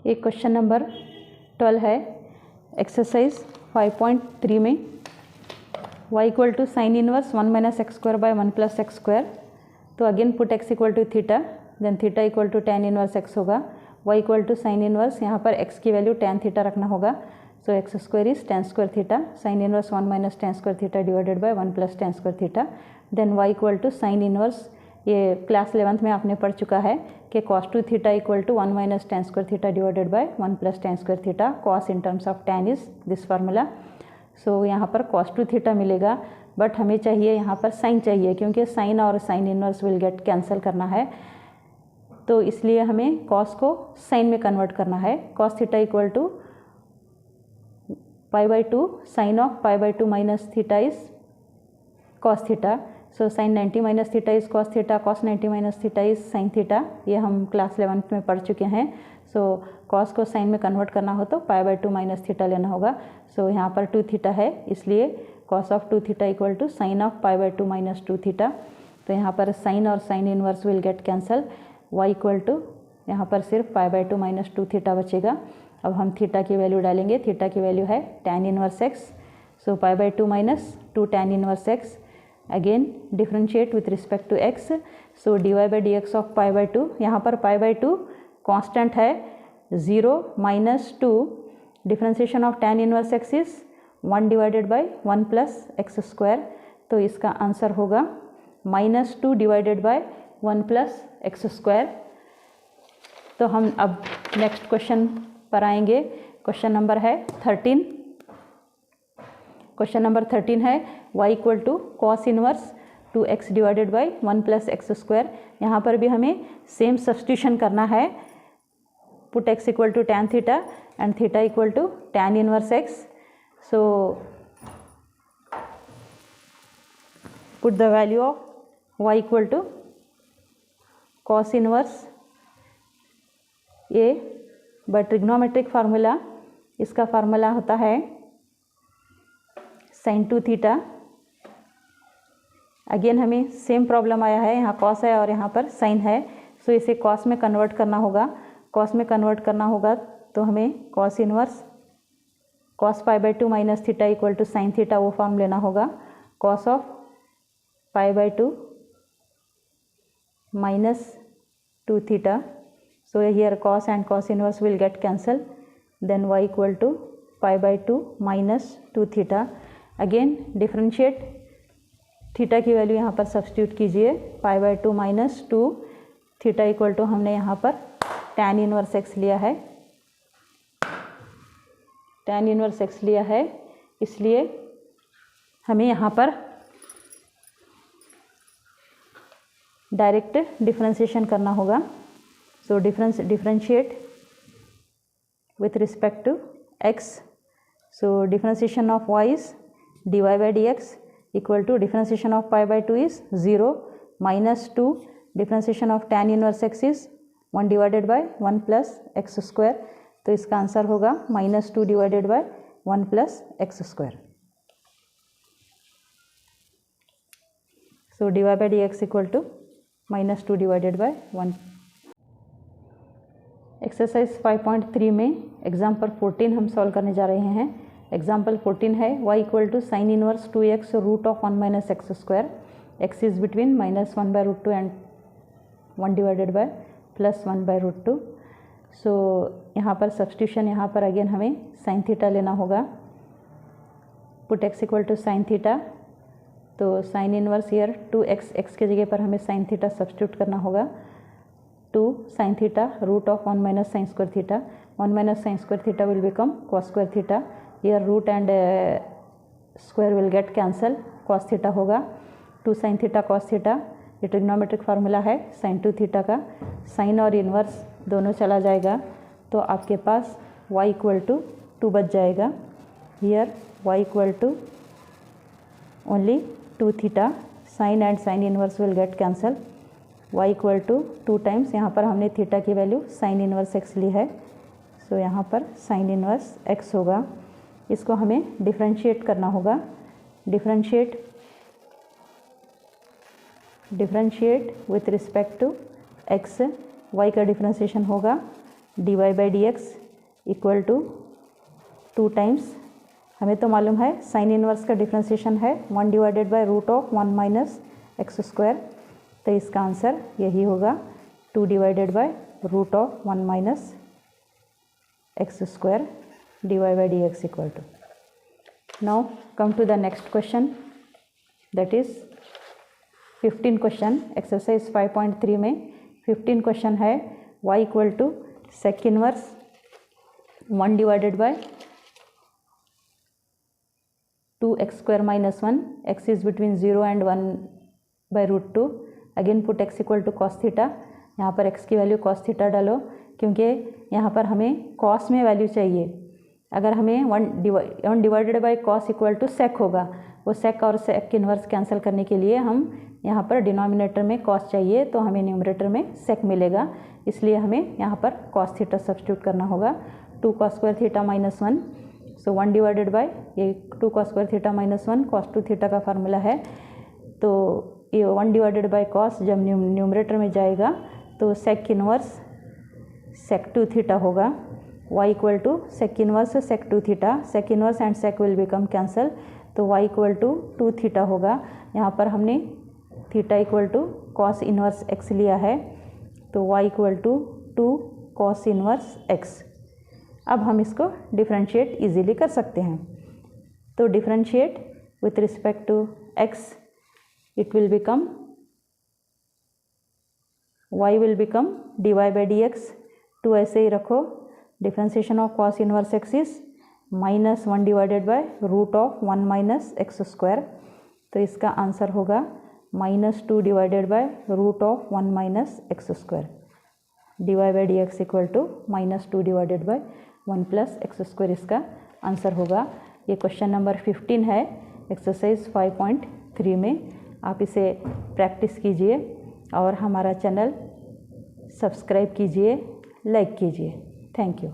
एक question number 12 है exercise 5.3 में y equal to sine inverse 1 minus x square by 1 plus x square. तो again put x equal to theta, then theta equal to tan inverse x होगा। y equal to sine inverse, यहाँ पर x की value tan theta रखना होगा। So x square is tan square theta, sine inverse 1 minus tan square theta divided by 1 plus tan square theta. Then y equal to sine inverse, ये class 11th में आपने पढ़ चुका है कि cos 2 theta equal to 1 minus tan square theta divided by 1 plus tan square theta. cos in terms of tan is this formula. So यहाँ पर cos 2 theta मिलेगा, बट हमें चाहिए यहाँ पर साइन चाहिए, क्योंकि साइन और sine inverse will get cancel करना है। तो इसलिए हमें cos को साइन में कन्वर्ट करना है। cos theta equal to π/2 sine of π/2 minus theta is cos theta. So sine 90 minus theta is cos theta, cos 90 minus theta is sine theta. ये हम क्लास 11th में पढ़ चुके हैं। सो cos को साइन में कन्वर्ट करना हो तो π/2 माइनस थीटा लेना होगा। सो यहाँ पर 2 थीटा है, इसलिए cos of 2 theta equal to sine of π/2 minus 2 theta. तो यहाँ पर साइन और sine inverse will get cancel. y equal to यहाँ पर सिर्फ π/2 माइनस 2 थीटा बचेगा। अब हम थीटा की वैल्यू डालेंगे। थीटा की वैल्यू है tan inverse x। So π/2 minus 2 tan inverse x। Again differentiate with respect to x। सो dy/dx ऑफ π/2, यहाँ पर π/2 कांस्टेंट है, 0 minus 2 differentiation of tan inverse x is 1 divided by 1 plus x square. तो इसका answer होगा -2 divided by 1 plus x square. तो हम अब नेक्स्ट क्वेश्चन पर आएंगे। क्वेश्चन नंबर है 13। क्वेश्चन नंबर 13 है y equal to cos inverse 2x divided by 1 plus x square. यहाँ पर भी हमें सेम सब्स्टिट्यूशन करना है। Put x equal to tan theta and theta equal to tan inverse x। So put the value of y equal to cos inverse a, but trigonometric formula, इसका formula होता है sine 2 theta. Again हमें same problem आया है, यहाँ cos है और यहाँ पर साइन है। सो इसे कॉस में कन्वर्ट करना होगा। कॉस में कन्वर्ट करना होगा तो हमें cos inverse cos π/2 minus theta equal to sine theta, वो फॉर्म लेना होगा। Cos of π/2 minus 2 theta. So here cos and cos inverse will get cancel. Then y equal to π/2 minus 2 theta. Again differentiate, theta की value यहाँ पर substitute कीजिए। π/2 minus 2 theta equal to हमने यहाँ पर tan इनवर्स x लिया है। tan inverse x लिया है, इसलिए हमें यहाँ पर डायरेक्ट डिफरेंशिएशन करना होगा। So differentiate with respect to x. So differentiation of y is dy/dx equal to differentiation of π/2 is 0 minus 2 differentiation of tan inverse x is 1 divided by 1 plus x square. तो इसका answer होगा -2 divided by 1 plus x square. So dy/dx equal to -2 divided by 1। Exercise 5.3 में example 14 हम solve करने जा रहे हैं। Example 14 है y equal to sine inverse 2x root of 1 minus x square. x is between -1/√2 and 1 divided by +1/√2। So यहाँ पर substitution, यहाँ पर अगेन हमें साइन थीटा लेना होगा। Put x equal to sine theta. तो sine inverse here 2x, x के जगह पर हमें साइन थीटा सब्स्टिट्यूट करना होगा। 2 sin theta root of 1 minus sin square theta. 1 minus sin square theta will become cos square theta. Here root and square will get cancel. cos theta होगा 2 sin theta cos theta। ये trigonometric formula है sin 2 theta का। Sign और inverse दोनों चला जाएगा, तो आपके पास y इक्वल टू 2 बच जाएगा। Here y equal to only 2 theta, sine and sine inverse will get cancel. y equal to 2 times, यहाँ पर हमने थीटा की वैल्यू साइन इनवर्स x ली है। सो यहाँ पर साइन इनवर्स x होगा। इसको हमें डिफरेंशिएट करना होगा। Differentiate with respect to x। y का डिफरेंशिएशन होगा dy by d x equal to 2 times, हमें तो मालूम है साइन इनवर्स का डिफ्रेंसिएशन है 1 divided by root of 1 minus x square, तो इसका आंसर यही होगा 2 divided by root of 1 minus x square dy by dx equal to. Now come to the next question, that is 15 question exercise 5.3 में 15 question है y equal to sec inverse 1 divided by 2x square minus 1, x is between 0 and 1 by root 2, again put x equal to cos theta, यहाँ पर x की value cos theta डालो क्योंकि यहाँ पर हमें कॉस में वैल्यू चाहिए। अगर हमें 1 divided by cos equal to sec होगा, वो सेक और सेक इनवर्स कैंसिल करने के लिए हम यहाँ पर डिनोमिनेटर में कॉस चाहिए तो हमें न्यूमरेटर में सेक मिलेगा, इसलिए हमें यहाँ पर कॉस थीटा सब्स्टिट्यूट करना होगा। 2 cos square theta minus 1, so 1 divided by ये 2 cos square theta minus 1 cos 2 theta का फार्मूला है, तो ये 1 डिवाइडेड बाई कॉस जब न्यूमरेटर में जाएगा तो सेक इनवर्स सेक 2 थीटा होगा, y equal to sec inverse sec 2 theta, sec inverse and sec will become cancel, तो y इक्वल टू 2 थीटा होगा। यहाँ पर हमने theta equal to cos inverse x लिया है, तो y equal to 2 cos inverse x। अब हम इसको डिफरेंशिएट इजीली कर सकते हैं, तो differentiate with respect to x, it will become y will become dy by d x, 2 ऐसे ही रखो, differentiation of cos inverse x is minus 1 divided by root of 1 minus x square, तो इसका answer होगा minus 2 divided by root of 1 minus x square, dy by d x equal to minus 2 divided by 1 plus x square इसका answer होगा। ये question number 15 है exercise 5.3 में, आप इसे प्रैक्टिस कीजिए और हमारा चैनल सब्सक्राइब कीजिए, लाइक कीजिए। Thank you.